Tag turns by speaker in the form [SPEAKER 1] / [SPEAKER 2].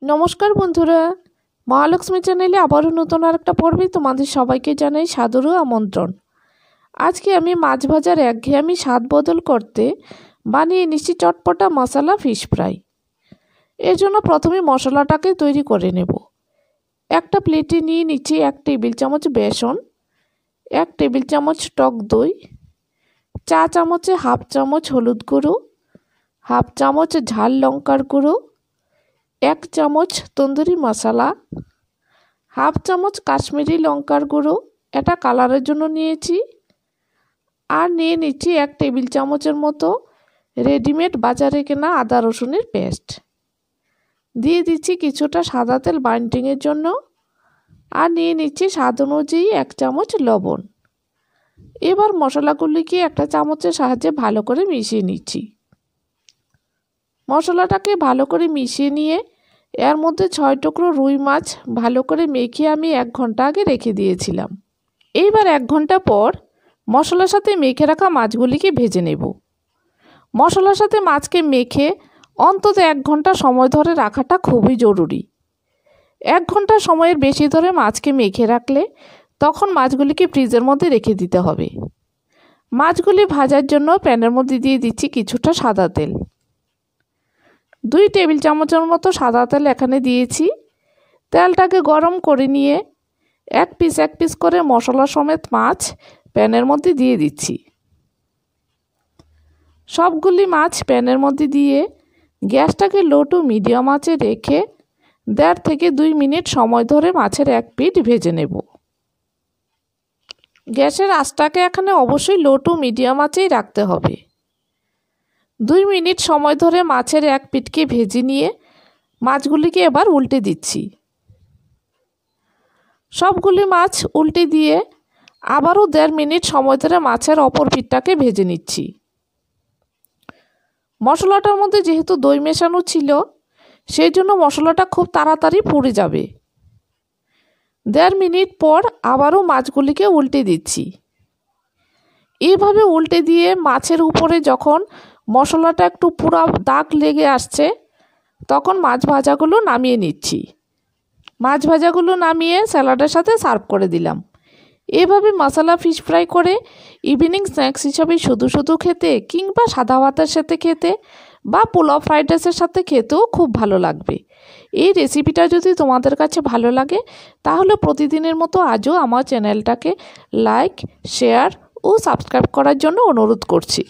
[SPEAKER 1] নমস্কার বন্ধুরা, মহালক্ষ্মী চ্যানেলে আবারও নতুন আরেকটা পর্বে তোমাদের সবাইকে জানাই সাদর আমন্ত্রণ। আজকে আমি মাছ ভাজার একঘেয়েমি স্বাদ বদল করতে বানিয়ে নিচ্ছি চটপটা মশলা ফিশ ফ্রাই। এর জন্য প্রথমে মশলাটাকে তৈরি করে নেব। একটা প্লেটে নিয়ে নিচ্ছি 1 টেবিল চামচ বেসন, 1 টেবিল চামচ টক দই, চা চামচে হাফ চামচ হলুদ গুঁড়ো, হাফ চামচ ঝাল লঙ্কার গুঁড়ো, 1 চামচ তন্দুরি মশলা, হাফ চামচ কাশ্মীরি লঙ্কার গুঁড়ো, এটা কালারের জন্য নিয়েছি। আর নিয়ে নিচ্ছি 1 টেবিল চামচের মতো রেডিমেড বাজারে কেনা আদা রসুনের পেস্ট। দিয়ে দিচ্ছি কিছুটা সাদা তেল বাইন্ডিংয়ের জন্য। আর নিয়ে নিচ্ছি স্বাদ অনুযায়ী 1 চামচ লবণ। এবার মশলাগুলিকে একটা চামচের সাহায্যে ভালো করে মিশিয়ে নিচ্ছি। মশলাটাকে ভালো করে মিশিয়ে নিয়ে এর মধ্যে 6 টুকরো রুই মাছ ভালো করে মেখে আমি 1 ঘন্টা আগে রেখে দিয়েছিলাম। এইবার 1 ঘন্টা পর মশলার সাথে মেখে রাখা মাছগুলিকে ভেজে নেব। মশলার সাথে মাছকে মেখে অন্তত 1 ঘন্টা সময় ধরে রাখাটা খুবই জরুরি। 1 ঘন্টা সময়ের বেশি ধরে মাছকে মেখে রাখলে তখন মাছগুলিকে ফ্রিজের মধ্যে রেখে দিতে হবে। মাছগুলি ভাজার জন্য প্যানের মধ্যে দিয়ে দিচ্ছি কিছুটা সাদা তেল। 2 টেবিল চামচের মতো সাদা তেল এখানে দিয়েছি। তেলটাকে গরম করে নিয়ে এক পিস করে মশলা সমেত মাছ প্যানের মধ্যে দিয়ে দিচ্ছি। সবগুলি মাছ প্যানের মধ্যে দিয়ে গ্যাসটাকে লো টু মিডিয়াম আঁচে রেখে 1.5 থেকে 2 মিনিট সময় ধরে মাছের এক পিঠ ভেজে নেব। গ্যাসের আঁচটাকে এখানে অবশ্যই লো টু মিডিয়াম আঁচেই রাখতে হবে। 2 মিনিট সময় ধরে মাছের এক পিঠকে ভেজে নিয়ে মাছগুলিকে এবার উল্টে দিচ্ছি। সবগুলি মাছ উল্টে দিয়ে আবারও 1.5 মিনিট সময় ধরে মাছের অপর পিঠটাকে ভেজে নিচ্ছি। মশলাটার মধ্যে যেহেতু দই মেশানো ছিল সেই জন্য মশলাটা খুব তাড়াতাড়ি পুড়ে যাবে। 1.5 মিনিট পর আবারও মাছগুলিকে উল্টে দিচ্ছি। এইভাবে উল্টে দিয়ে মাছের উপরে যখন মশলাটা একটু পুরো দাগ লেগে আসছে তখন মাছ ভাজাগুলো নামিয়ে নিচ্ছি। মাছ ভাজাগুলো নামিয়ে স্যালাডের সাথে সার্ভ করে দিলাম। এভাবে মশলা ফিশ ফ্রাই করে ইভিনিং স্ন্যাক্স হিসাবে শুধু শুধু খেতে কিংবা সাদা ভাতের সাথে খেতে বা পোলাও ফ্রাইড রাইসের সাথে খেতেও খুব ভালো লাগবে। এই রেসিপিটা যদি তোমাদের কাছে ভালো লাগে তাহলে প্রতিদিনের মতো আজও আমার চ্যানেলটাকে লাইক, শেয়ার ও সাবস্ক্রাইব করার জন্য অনুরোধ করছি।